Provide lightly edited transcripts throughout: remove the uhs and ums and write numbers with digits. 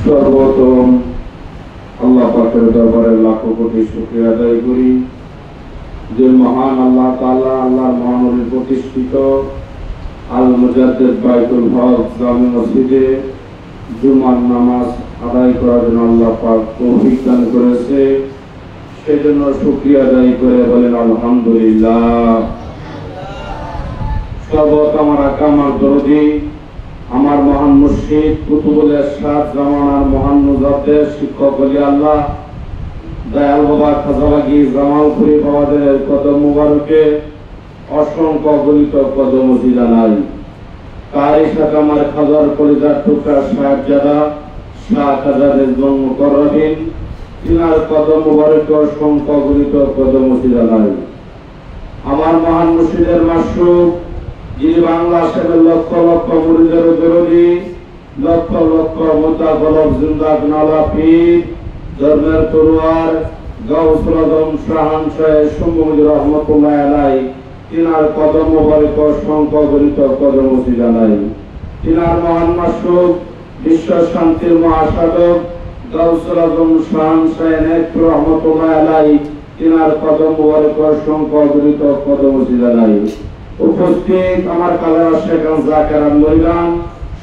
সর্বপ্রথম আল্লাহ পাকের দরবারে লাখো কোটি শুকরিয়া আদায় করি যে মহান আল্লাহ তাআলা আল্লাহর মহানবী প্রতিষ্ঠিত আল মুজাদ্দিদ বাইতুল হক জামে মসজিদে জুমার নামাজ আদায় করার জন্য আল্লাহ পাক তৌফিক দান করেছে, সেজন্য শুকরিয়া আদায় করে বলেন আলহামদুলিল্লাহ। সর্বকামার কামার দরদি আমার মহান মুর্শিদ কুতুবুল ইরশাদ জামানার মহান মুজাদ্দিদ শিক্ষক ওলি আল্লাহ দয়াল বাবা খাজাবাগি জামালপুরি বাবাদের কদম মুবারকে অসংখ্য গলিত কদম জানাই। কারি সাথে আমার খাজার কলিজার টুকরা সাহেবজাদা শাহ খাজা রেজওয়ান মুকররমিন তিনার কদম মুবারকে অসংখ্য গলিত কদম জানাই। আমার মহান মুর্শিদের মাশরুক যিনি বাংলা সাহেবের লক্ষ লক্ষ মুরিদের দরদি, লক্ষ লক্ষ মুতাকলব জিন্দা নালা পীর, ধর্মের তরুয়ার গাউসুল আজম শাহানশাহ সুমুদ রহমতুল্লাহ আলাইহি তিনার কদম মুবারক অসংখ্য গলিত কদম জানাই। তিনার মহান মাশরুক বিশ্ব শান্তির মহাসাধক গাউসুল আজম শাহানশাহ নেত্র রহমতুল্লাহ আলাইহি তিনার কদম মুবারক অসংখ্য গলিত কদম জানাই। উপস্থিত আমার কালের শেখ জাকের আলমরিগান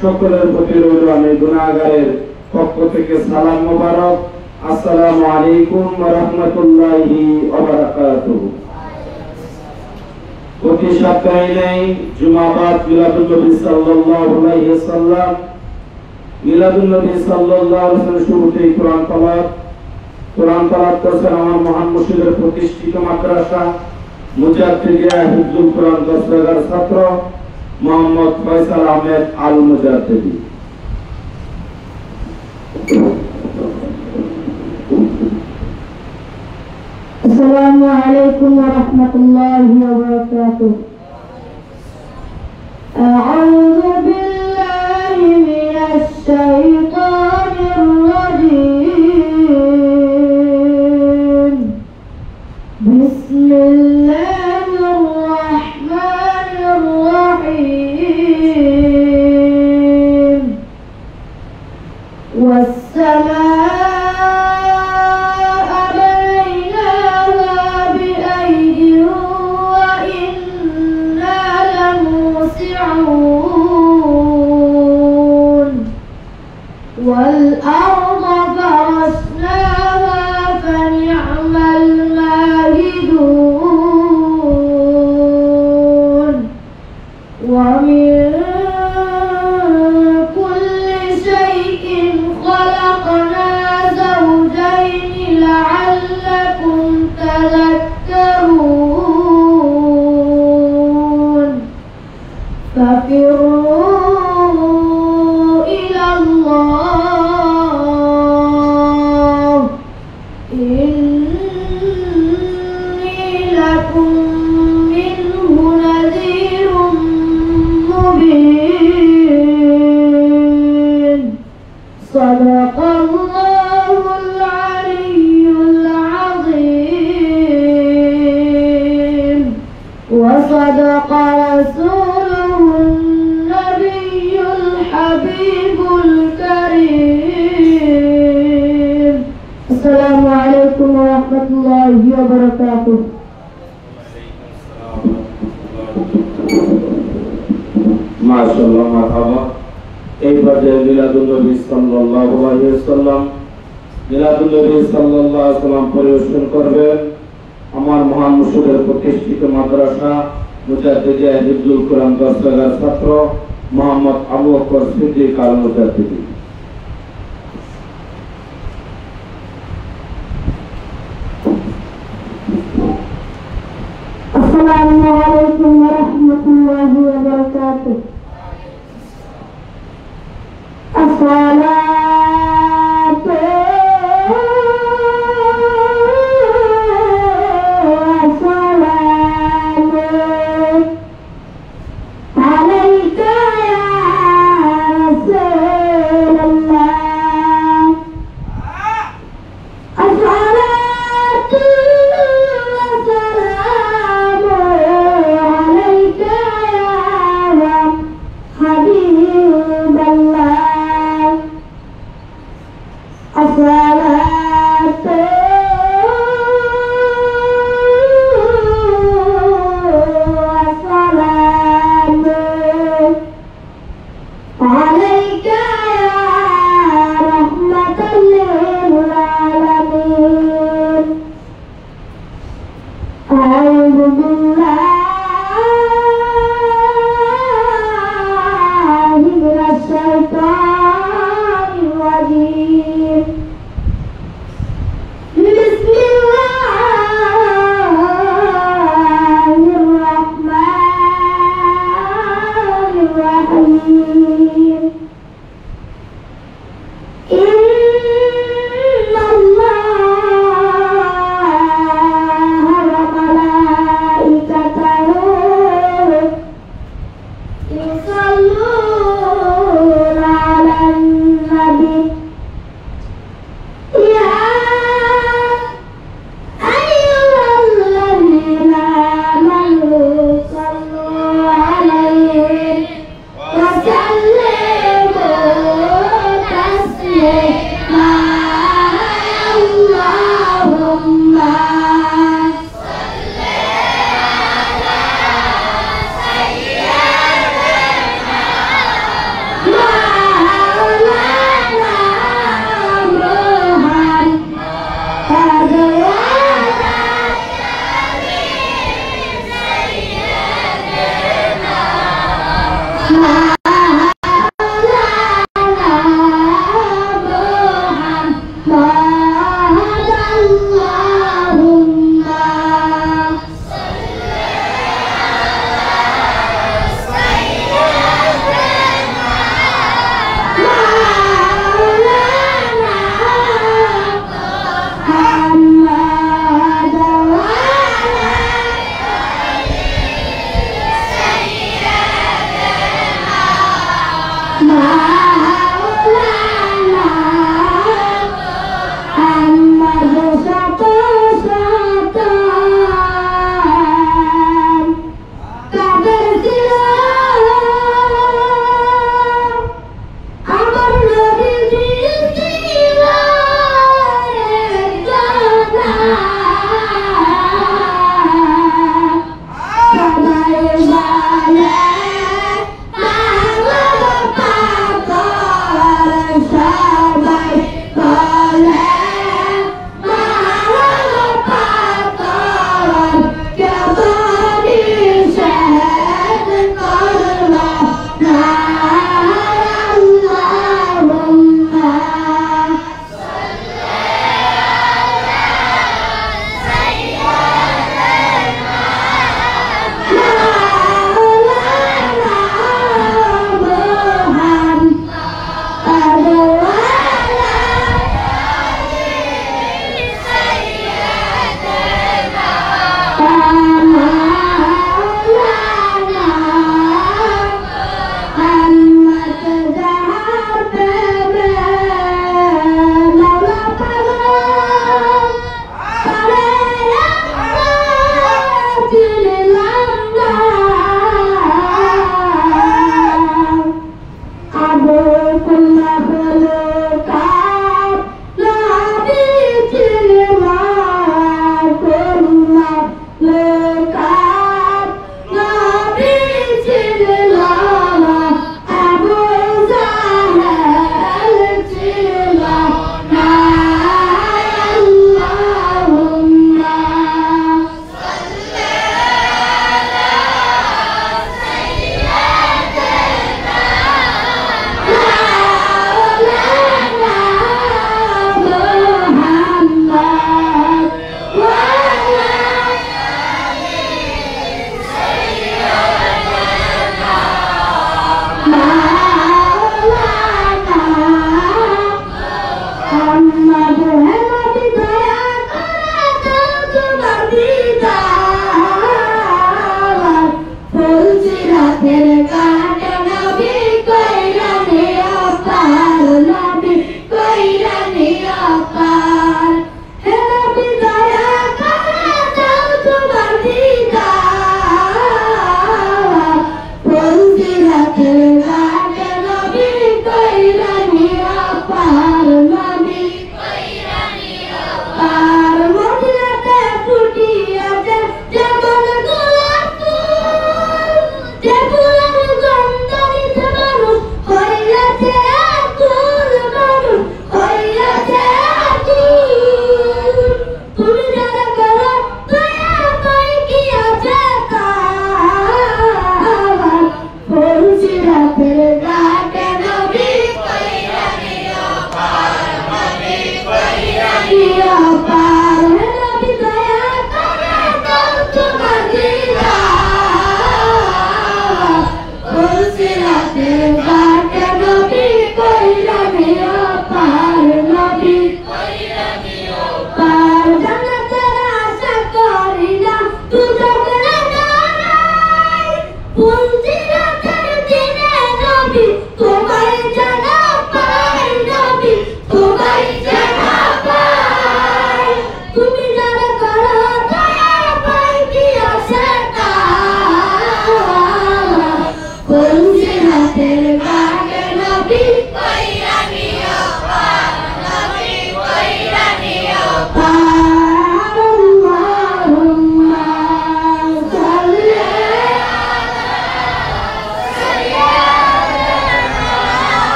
সকলের প্রতি রইল আমি গুনাহগারের পক্ষ থেকে সালাম মোবারক। আসসালামু আলাইকুম ওয়া রাহমাতুল্লাহি ওয়া বারাকাতুহু। প্রতি সপ্তাহে জুমাবাদ মিলাদুন নবী সাল্লাল্লাহু আলাইহি ওয়াসাল্লাম, মিলাদুন নবী সাল্লাল্লাহু আলাইহি ওয়াসাল্লাম শুরুতেই কোরআন তেলাওয়াত করছেন আমার মহান মুর্শিদের প্রতিষ্ঠিত মাদ্রাসা মুজাদ্দিদিয়া হিফজুল কোরআন দস্তগার ছাত্র মোহাম্মদ ফয়সাল আহমেদ আল মুজাদ্দিদি। আসসালামু আলাইকুম ওয়া রাহমাতুল্লাহি ওয়া বারাকাতুহু। আউযু বিল্লাহি মিনাশ শাইতানির রাজীম। বিসমিল্লাহির রাহমানির রাহিম। والأرض فرشناها فنعم الماهدون ومن كل شيء خلقنا زوجين لعلكم تذكرون ففروا صدق الله العلي العظيم وصدق رسوله النبي الحبيب الكريم. السلام عليكم ورحمة الله وبركاته. ما شاء الله مرحبا। এই পর্যায়ে মিলাদুন নবী সাল্লাল্লাহু আলাইহি ওয়াসাল্লাম মিলাদুন নবী সাল্লাল্লাহু আলাইহি ওয়াসাল্লাম পরিবেশন করবেন আমার মহান মুর্শিদের প্রতিষ্ঠিত মাদ্রাসা মুজাদ্দিদিয়া হিফজুল কোরআন দস্তগার ছাত্র মোহাম্মদ আবু বকর সিদ্দিক আল মুজাদ্দিদি। আসসালামু আলাইকুম ওয়া রাহমাতুল্লাহি ওয়া বারাকাতুহু।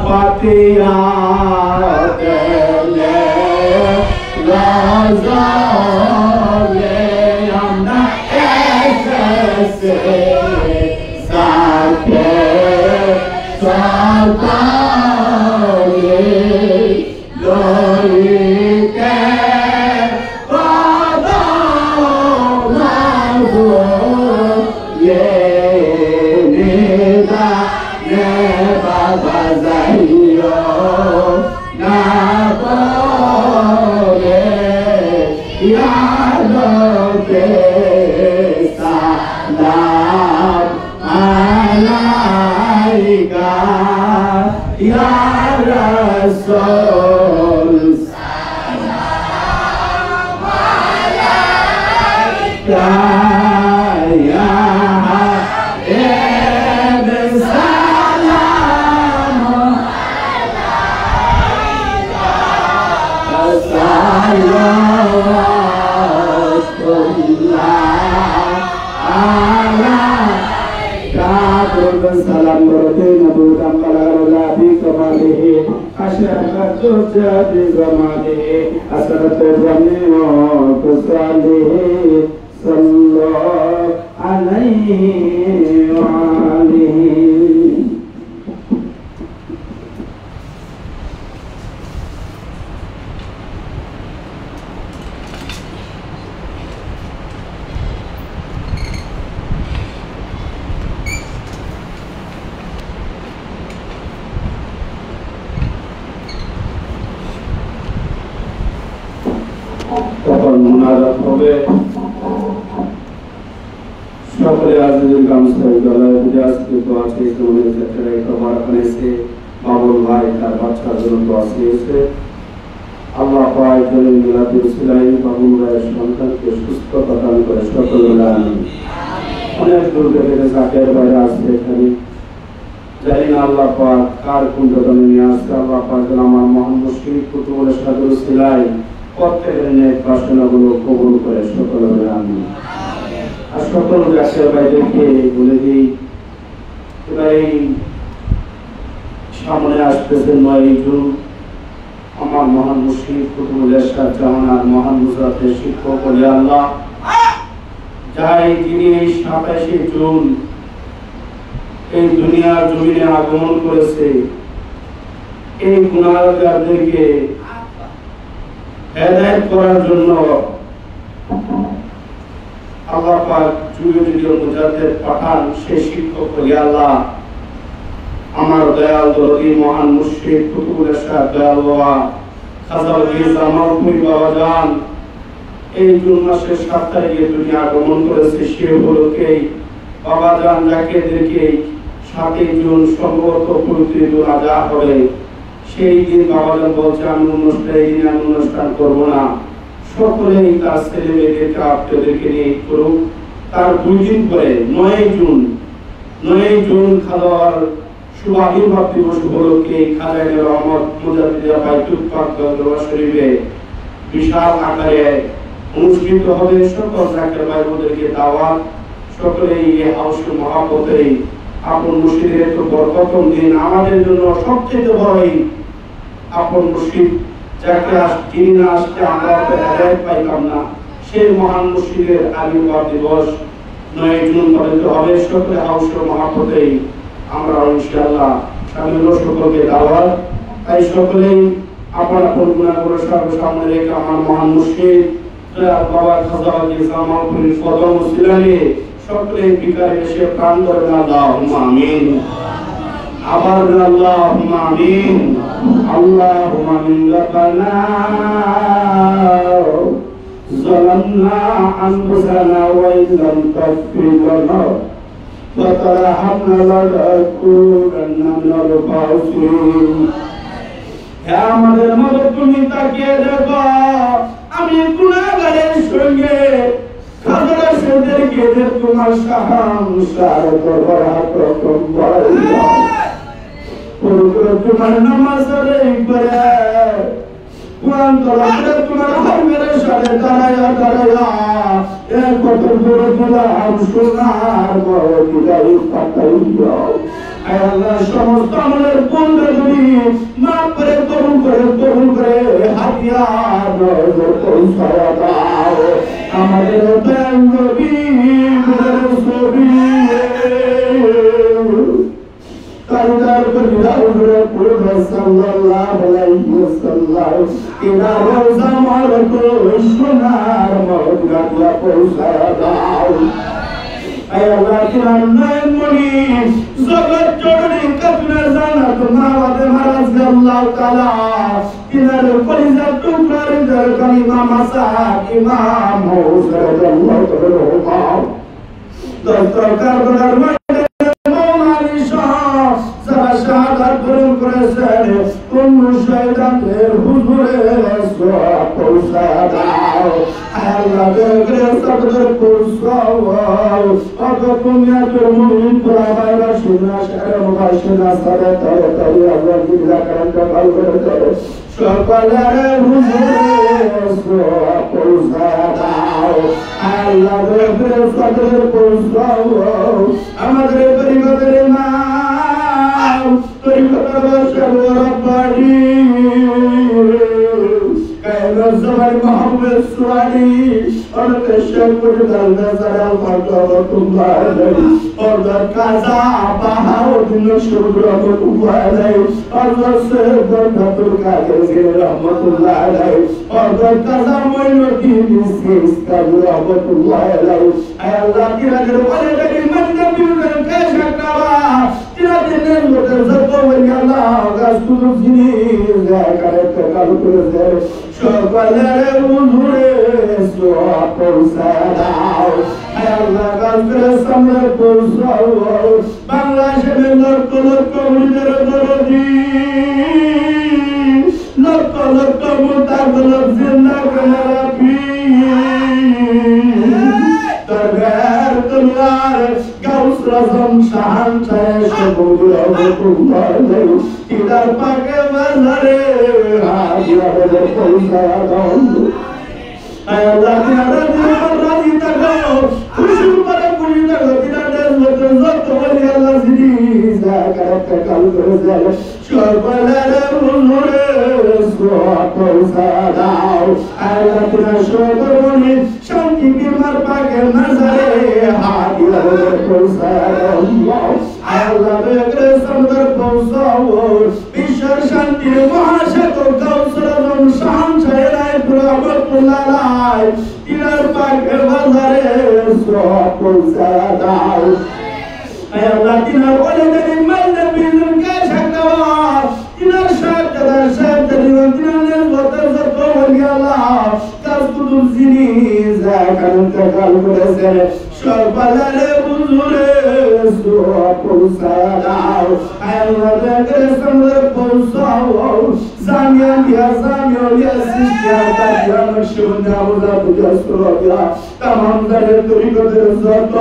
Patiya dele lazale amna esese sake satale loike padalago ye neda neba bazaiyo na bole yadoke salam alaika ya rasul salam alaika ya salam berarti Nabi Muhammad Nabi kemalihi asyarakat jadi zamanihi asyarat zamani wa kusalihi sallallahu alaihi wa alihi. তখন মুনাজাত হবে সকলে আজিজুল গামসাই গলায় বুঝে আজকে তো আছে তোমাদের ক্ষেত্রে তোমার ওখানে এসে বাবুল ভাই তার বাচ্চার জন্য তো আসিয়েছে আল্লাহ পাক যেন মিলাদে উসিলাই বাবুল ভাইয়ের সন্তানকে সুস্থতা দান করে সকলে আমিন। অনেক দূর থেকে জাকের বাইরে আসছে এখানে জানি না আল্লাহ পাক কার কুণ্ডদানে নিয়ে আসছে আল্লাহ পাক যেন আমার মহান মুশরিক কুতুবুল সাদুল উসিলাই প্রত্যেকের নেক বাসনাগুলো কবুল করে সকলে আমিন। আর সকল দেশের বাইরেকে বলে দিই এবার এই সামনে আসতেছে 9 জুন আমার মহান মুশরিক কুতুবুল ইরশাদ জামানার মহান মুজাদ্দিদ শিক্ষক ওলি আল্লাহ যাই যিনি এই 27 জুন এই দুনিয়ার জমিনে আগমন করেছে এই গুনাহগারদেরকে হেদায়েত করার জন্য আল্লাহ পাক যুগে যুগে মুজাদ্দিদ পাঠান সেই শিক্ষক ওলি আল্লাহ আমার দয়াল দরদি মহান মুর্শিদ কুতুবুল ইরশাদ দয়াল বাবা খাজা গিয়ে জামালপুরি বাবা জান এই জুন মাসের 7 তারিখে দুনিয়া আগমন করেছে সে উপলক্ষে বাবা জান যাকেদেরকে 7 জুন সম্ভবত পবিত্র ঈদুল আযহা হবে সেই দিন বাবা জান বলছে আমি অনুষ্ঠান করব না সকলেই তার ছেলে মেয়েদেরকে আপনাদেরকে নিয়ে করুক তার 2 দিন পরে 9 জুন খাদার শুভ আবির্ভাব দিবস উপলক্ষে খাজা রহমত মুজাদ্দিদিয়া বাইতুল পাক দরবার শরীফে বিশাল আকারে অনুষ্ঠিত হবে সকল জাকের ভাইদেরকে দাওয়াত সকলেই এই হাউসের মহাপতে আপন মুর্শিদের তো বরকতম দিন আমাদের জন্য সবচেয়ে বড় আপন মুর্শিদ যাকে যিনি না আসতে আমরা তো হেদায়েত পাইতাম না সেই মহান মুর্শিদের আবির্ভাব দিবস 9 জুন পালিত হবে সকলে হাউসের মহাপতে আমরা ইনশাআল্লাহ সামিল সকলকে দাওয়াত তাই সকলেই আপন আপন গুনাহগুলো সামনে রেখে আমার মহান মুর্শিদ বাবা খাজা গিয়ে জামালপুরি কদম উসিলায়ে সকলে বিকারে এসে প্রাণ ধরে আল্লাহুম্মা আমিন আবার আল্লাহুম্মা আমিন আল্লাহুম্মা আমিন রাব্বানা যালামনা আনফুসানা ওয়া ইল্লাম তাগফির লানা ওয়া তারহামনা লানাকুনান্না মিনাল খাসিরিন। হে আমাদের মালিক তুমি তাকিয়ে দেখো আমি গুনাহগারের সঙ্গে খাজা সেদেরকে তোমার শাহানশার দরবারে হাত রকম বড়াইয়া তোমার নামাজ আদায় করে কোরআন তলাতে তোমার হামের সাথে দাঁড়াইয়া দাঁড়াইয়া এক কত বড় গোলাম সোনার বড় বিদায়ী পাতাইয়া আল্লাহ সমস্ত আমাদের বন্ধুগুলি মাফ করে তরুণ করে হাতিয়া পৌঁছায়া দাও আমাদের নবী ছবি কারুদার পরিবার পুরো সাল্লাল্লাহু আলাইহি ওয়াসাল্লাম ইলা রওজা মারকো সোনার মদিনা পৌঁছায়া দাও আয় আল্লাহ তোমার নাম মনি জগৎ জননী কাফির জান্নাত মাওয়াদে মহারাজ আল্লাহ তাআলা তিনার কলিজা টুকরার দর কালিমা মাসা ইমাম হুসাইন আল্লাহ তাআলা দস্তর কারবালার মধ্যে মৌলানা শাহ যারা শাহাদাত বরণ করেছেন কোন শয়তানের হুজুরে সওয়াব পৌঁছায়া দাও আল্লাহ দরবারে সদর পৌঁছাও অত পুণ্যের মুমিন পুরাবাইরা শুনা শাহরে মুবাশশিরা সাদা তারে তারে আল্লাহ জিল্লা কারণ কবুল করে দাও সকলের হুজুরে সওয়াব পৌঁছায়া দাও আল্লাহ দরবারে সদর পৌঁছাও আমাদের পরিবারের ইমাম তরিকতের বাদশাহ রব্বানি الزمن محمد سوالي أرد الشيخ وجدال نزل المرضى الله عليه أرد الكازا بحاوة النشر رحمة الله عليه أرد السيد بركة الكاكر رحمة الله عليه أرد الكازا من الدين السيستان رحمة الله عليه أي الله تنادر ولدك من نبي الكاشك تنادر وتزقوا من الله غاسكو الزنين ذاكرت كالكل সকলের হুজুরে সওয়াব পৌঁছায়া দাও হে আল্লাহ কালকের সামনে পৌঁছাও বাংলাদেশের লক্ষ লক্ষ মুরিদের দরদি লক্ষ লক্ষ মুতাবলক জিন্দা করে রাখি দরবার তোমার গাউস রজম শাহান চায় সবুর রহমতুল্লাহ আলাইহি ইদার পাকে বাজারে হাজিরা বলে পৌঁছায়া দাও আল্লাহ তোমার রাজি থাকো খুশি করে খুশি থাকো দিনাদের মতো যত বলি আল্লাহ জিনিস জাকাত কাল করে যায় সকলের হুজুরে সওয়াব পৌঁছায়া দাও আল্লাহ তোমার সকলের শান্তি বিমার পাকে নজরে হাজিরা বলে পৌঁছায়া দাও আল্লাহ বেগরে সমুদ্র পৌঁছাও বিশ্বের শান্তির মহাশত কাউসারম শান ছায়রায় রহমতুল্লাহ আলাই তিনার পাকে বাজারে সওয়াব পৌঁছায়া দাও আল্লাহ তিনার ওলিদের ইমানের বিজুর কাছে কাওয়া তিনার সাথে তিনার বদর যত ওলি আল্লাহ কাসকুদুর জিনি জাকারুন কাল করেছে সকলের হুজুরে সওয়াব পৌঁছায়া দাও আল্লাহ বেগরে সমুদ্র পৌঁছাও জামিয়া দিয়া সিস্তিয়া তাকিয়া নকশবন্দিয়া মুজা বুজা সুরবিয়া তামাম জালের তরিকতের যত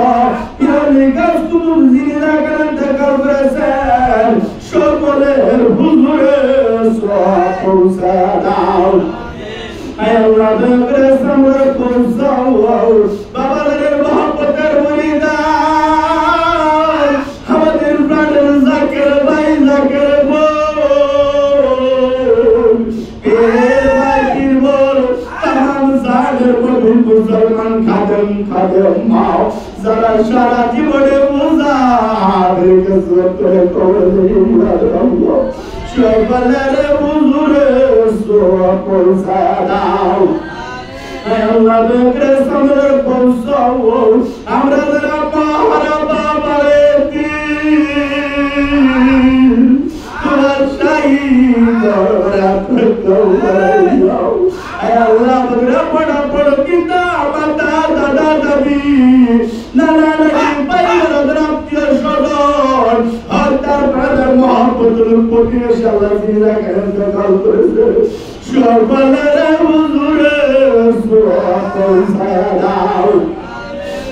ইয়ানি গাছকুদুর জিনিরা কারণ কাল করেছেন সকলের হুজুরে সওয়াব পৌঁছায়া দাও আল্লাহ বেগরে সমুদ্র পৌঁছাও বাবাদের মহব্বতের মুরিদান আমাদের প্রাণের জাকের ভাই জাকের বোন পীর বাকির বোন তামাম জালের মবিন মুসলমান খাদেম মাও যারা সারা জীবনে মুজাহিদের কাজ করে কবরে আল্লাহ সকলের হুজুরে সওয়াব পৌঁছায়া দাও আল্লাহ বেগরে সমুদ্র পৌঁছাও আমরা যারা পাহাড় বাবারে তোমার শাহী দরবারে প্রত্যয় আল্লাহ বেগরে পড়া পড়ো কিতাব দাদা দাদি নানা নানি পাইরা দ্রাপ্তিয় সদর আর তার প্রাণের মহব্বতের প্রতি আল্লাহ জিলা কেন কাল করেছে সকলের হুজুরে সওয়াব পৌঁছায়া দাও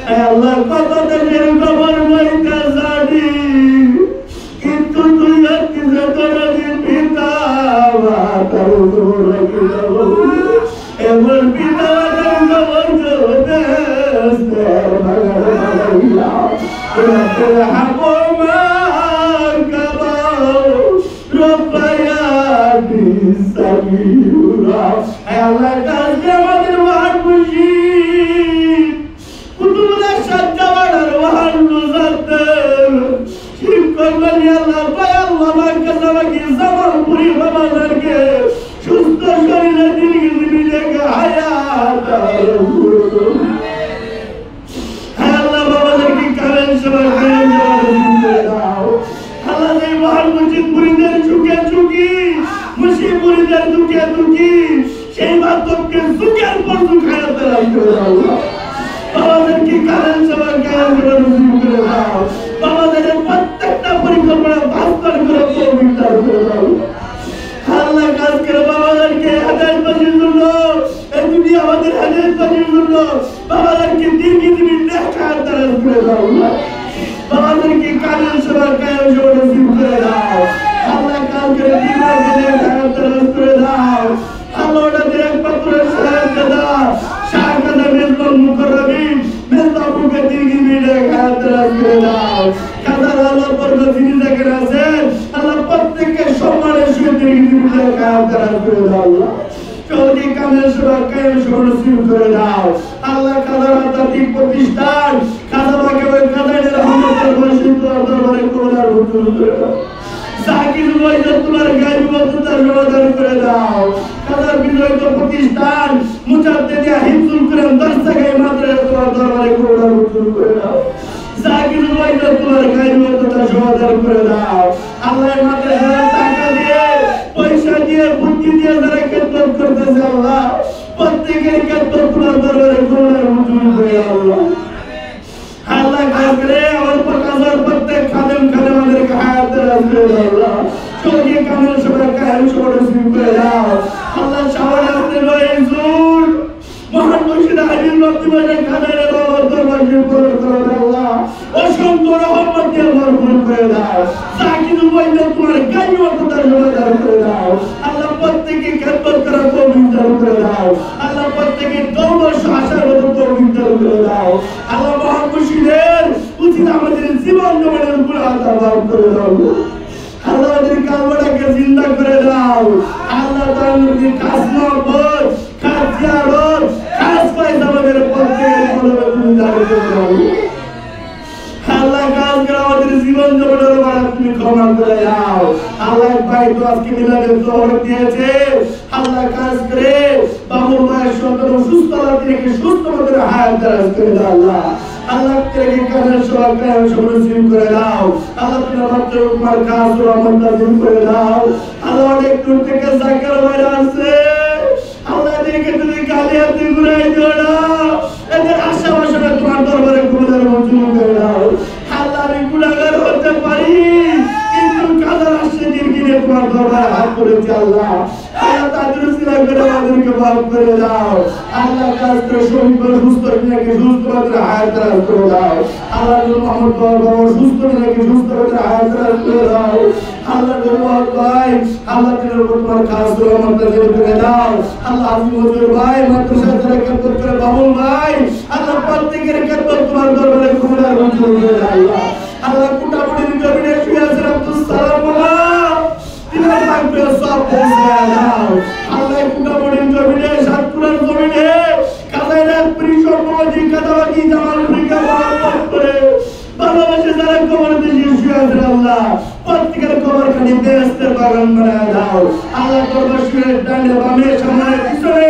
আল্লাহ কত দেশের খবর বইতে জানি, কিন্তু তুই হচ্ছিস কোনদিন পিতা মাতার উপর রাখি দেব। এমন পিতা মাতার খবর হাবো মার কাবাও রব্বায়ানি সাগীরা। আল্লাহ কাছে আমাদের মহান মুর্শিদ কুতুবুল্লাহ শাহ জামানার মহান মুজাদ্দিদ শিক্ষক বলি আল্লাহ পায় আল্লাহ কাছে আমাকে জামালপুরি বাবাদেরকে সুস্থ শরীরে দীর্ঘ জীবনে হায়াত আল্লাহ বাবাদেরকে কামেল সেবা দাও। আল্লাহ এই মহান মুর্শিদ মুরিদের চুকে চুকি, মুর্শিদ মুরিদের দুঃখে দুঃখী, সেই বাস্তবকে সুখের পর সুখ হায়াত দান করে দাও। বাবাদেরকে কামেল সেবা নসিব করে দাও। বাবাদের প্রত্যেকটা পরিকল্পনা বাস্তব করে পবিত্র করে দাও। আল্লাহ কাজ করে বাবাদেরকে হাজার পাশির জন্য, এই দুনিয়া আমাদের হাজার পাশির জন্য বাবাদেরকে দীর্ঘ জীবী নেখার দ্বারা করে দাও। বাবাদেরকে কামেল সেবা নসিব করে দাও। আল্লাহ কাজ করে দীর্ঘ জীবী নেখার দ্বারা করে দাও। আল্লাহ ওনাদের একমাত্র সাহায্য দাও। শাহজাদা মেজবান মুকররমিন মেজবাবুকে দীর্ঘ জীবী নেখার দ্বারা করে দাও। কাদার আল্লাহ পর্দা যিনি জায়গায় আছেন আল্লাহ প্রত্যেককে সম্মানের সহিত দীর্ঘ জীবী নেখার দ্বারা করে দাও। চৌধুরী কামেল সেবা নসিব করে দাও। আল্লাহ কাদার আধ্যাত্মিক প্রতিষ্ঠান কাদাবাকে ওই কাদারের রহমতের বর্ষিত দরবারে করুণার হুজুর করে দাও। জাকির ওয়াইদা তোমার গায়ব বন্ধুতার সমাধান করে দাও। কাদার বিজয়িত প্রতিষ্ঠান মুজাদ্দিদিয়া হিফজুল কুরআন দর্শকাই মাদ্রাসা তোমার দরবারে করুণার হুজুর করে দাও। জাকির ওয়াইদা তোমার গায়ব বন্ধুতার সমাধান করে দাও। আল্লাহ মাদ্রাসার টাকা দিয়ে, পয়সা দিয়ে, বুদ্ধি দিয়ে যারা খেদমত করতেছে আল্লাহ প্রত্যেকের খেদমত তোমার দরবারে করুণার হুজুর করে আল্লাহ। আল্লাহ কাছে আমার প্রকাশের প্রত্যেক খাদেম খাদেমাদেরকে হায়াত দারাজ করে দাও আল্লাহ। চৌধুরী কামেল সেবা নসিব করে দাও। আল্লাহ শাওয়াল আব্দুল ওয়াইজুল মহান মুর্শিদ হাবিব রব্বিবাজার খাদারে বাবার দরবার করে দাও আল্লাহ। অসংখ্য রহমত দিয়ে ভরপুর করে দাও। জাকির ওয়াইদা তোমার গায়বতার সমাধান করে দাও। আল্লাহ প্রত্যেককে খেদমত করার তৌফিক দান করে দাও। আল্লাহ প্রত্যেককে তওবা আশার মতো তৌফিক দান করে দাও। আল্লাহ মহান মুর্শিদের উচিত আমাদের জীবন জমানের উপর আল্লাহ করে দাও। আল্লাহ আমাদের কালবাটাকে জিন্দা করে দাও। আল্লাহ তাআলার কাজ নবত কাজ জিয়ারত কাজ পয়সা আমাদের প্রত্যেকের কলবে তুমি দান করে দাও। আল্লাহ কাজ করে আমাদের জীবন জমানের উপর তুমি ক্ষমা করে দাও। আল্লাহ ভাই তো আজকে মিলাদের তহরত দিয়েছে। আল্লাহ কাজ করে বাবুর মায়ের সন্তান সুস্থ রাখতে সুস্থ মতো হায়াত দারাজ করে দাও আল্লাহ। আল্লাহ থেকে কামেল সেবা নসিব করে দাও। আল্লাহ তোমার মাত্র উপর কাজ রহমত নাযিল করে দাও। আল্লাহ অনেক দূর থেকে জাকির ভাইরা আসছে। আল্লাহ এদেরকে তুমি গালি হাতে ঘুরাই দিও না। এদের আশাবাসা তোমার দরবারে করুণার মঞ্জুর করে দাও। আল্লাহ আমি গুনাহগার হতে পারি, কিন্তু কাদার আসছে দিনে তোমার দরবারে হাত করেছি আল্লাহ। আল্লাহ তাদের উসিলা করে আমাদেরকে মাফ করে দাও। আল্লাহ কাজ করে শরীর সুস্থ রেখে সুস্থ করে হায়াত দারাজ করে দাও। আল্লাহ মুহাম্মদ বাবা সুস্থ রেখে সুস্থ করে হায়াত দারাজ করে দাও। আল্লাহ নবুয়ত ভাই আল্লাহ তোমার কাজ রহমত নাযিল করে দাও। আল্লাহ আজিম হুজুর ভাই মাদ্রাসা থেকে খেদমত করে বাবুল ভাই আল্লাহ প্রত্যেকের খেদমত তোমার দরবারে কবুল মঞ্জুর করে দাও আল্লাহ। আল্লাহ কুটাবুড়ির জমিনে শুয়ে আছেন আব্দুল সালাম তিনার লাগবে সব পৌঁছায় দাও। আল্লাহ কুটাবুড়ির জমিনে সাতপুরার জমিনে কাদাইরা পরিসর মজি কাদাবাগি জামালপুরিকে বরকত করে ভালোবাসে যারা কবর দেশে শুয়ে আছেন আল্লাহ প্রত্যেকের কবর খালি বেহেশতের বাগান বানায় দাও। আল্লাহ দরবার শুয়ে ডানে বামে সামনে পিছনে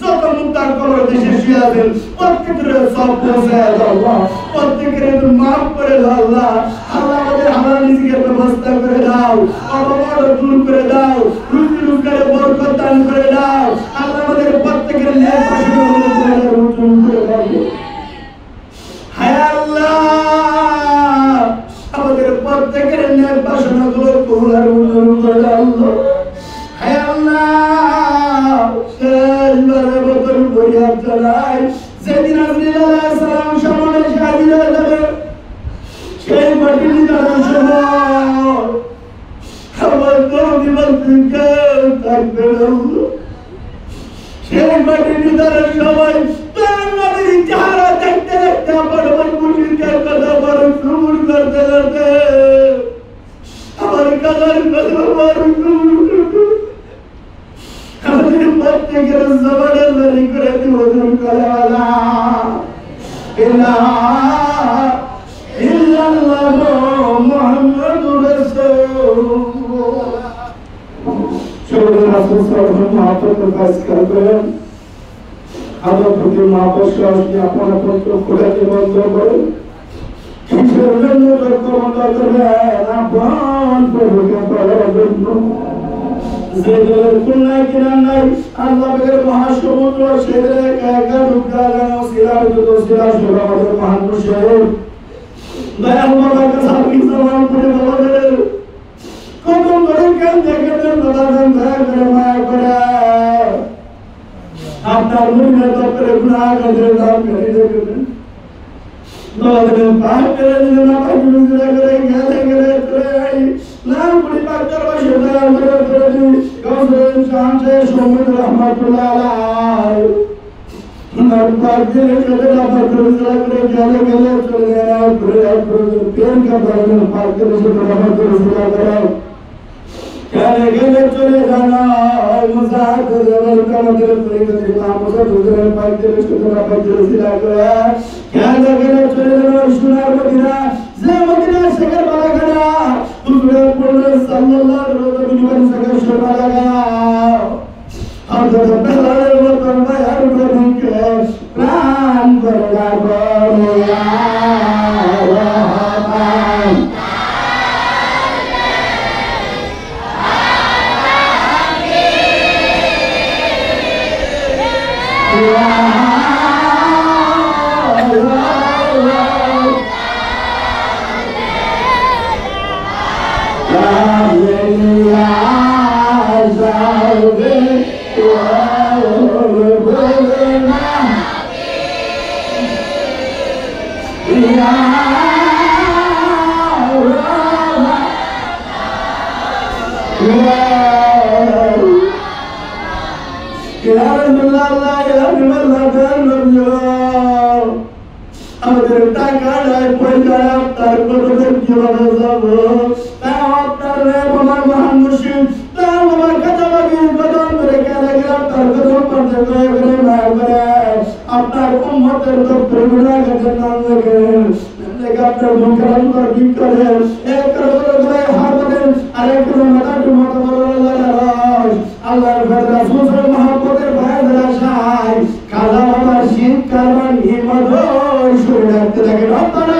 যত মুক্তার কবর দেশে শুয়ে আছেন প্রত্যেকের সব পৌঁছায় দাও আল্লাহ। প্রত্যেকের মাফ করে দাও আল্লাহ। আল্লাহ আমাদের হালাল রিজিকের ব্যবস্থা করে দাও। অভাব দূর করে দাও। রুজি রোজগারে বরকত দান করে দাও। আল্লাহ আমাদের প্রত্যেকের ন্যায় পাশে করে দাও। হায় আল্লাহ আমাদের প্রত্যেকের ন্যায় বাসনাগুলো কবুল করে দাও আল্লাহ। হায় আল্লাহ শেষবারের মতো ফরিয়াদ জানাই যেদিন আজরাইল আলাইহিস সালাম সামনে মাটি নিদানের সময় আমার দরদি বলতে কেউ থাকবে না। সেই মাটি নিদানের সময় তার নবীর চেহারা দেখতে দেখতে আমার মুশরিকের কথা বড় সুমুর করতে করতে আমার কাদার কথা বড় সুমুর করতে আমাদের প্রত্যেকের জবানের লড়ি করে দিব করেওয়ালা ইলাহা ইল্লাল্লাহু মুহাম্মাদুর রাসূলুল্লাহ। সকল রাসূল সাল্লাল্লাহু আলাইহি ওয়াসাল্লাম কাজ করেন আদব থেকে মহাপরিশ্রম আপন আপন করে বন্ধ করেন কিসের জন্য বন্ধ করবেন আপন প্রভুকে পাওয়ার জন্য। যে দলের কোনায় কিনা নাই আল্লাহ বের মহাসমুদ্র সেরে একা রূপা গানো সিরাজ তো সিরাজ আমাদের মহান মুশরিক দয়াল বাবার কাছে আপনি সালাম করে বলেন কত বড় কেন দেখেন দাদা দয়া করে মায়া করে আপনার মুখে তো করে গুনাহ করে দাও করে দেখবেন নবীর পাক করে দিলেন আপনি মুজরা করে গেলে করে নাম পুরি পাক দরবার দয়া করে গৌসুল শামসে সুমিত রহমাতুল্লাহ আলাইহি নাম পাক দিলে করে আপনি মুজরা করে গেলে চলে গেল করে প্রেম का बरकत पाक करे रहमतुल्लाह करे गले चले जाना मजाक जबर का मतलब तरीके इमाम मुसा दूसरे पाक करे सुना पाक करे सिला करे क्या गले चले जाना सुना मदीना जे मदीना शहर वाला गया दूसरे बोले सल्लल्लाहु अलैहि वसल्लम शहर शोभा लगा और जब पहला वो करना यार को के प्राण बरगा बोलिया रहमान আমাদের টাকা নাই পয়সা তার কতদিন কিভাবে যাব তাও আপনার আমার মহান মুর্শিদ তাও আমার কথা বাগির কদম করে কেনে গেলাম তার কদম করতে করে মায়া করে আপনার উম্মতের তো গুনাহগারের নাম লেখেন লেখা আপনার মুখরাম করে কি করেন এক করে হাত দেন আর এক করে মাথা টুমা আল্লাহর ঘর রাসূলের মহব্বতের ভাইদের আশায় কালা বাবা শীত কারণ হিমত শুনে রাখতে লাগে রব্বানা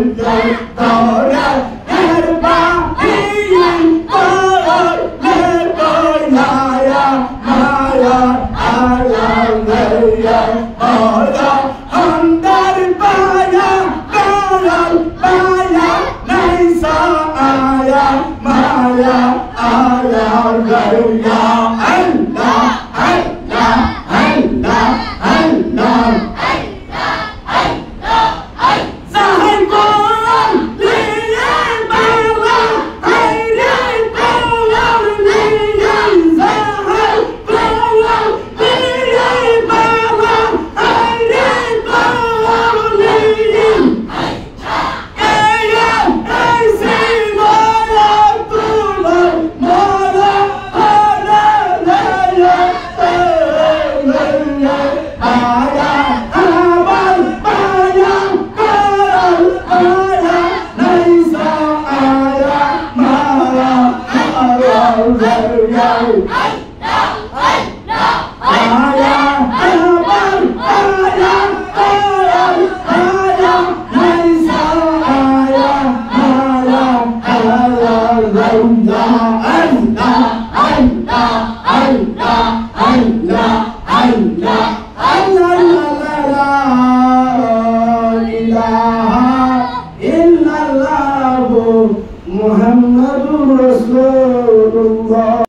Allah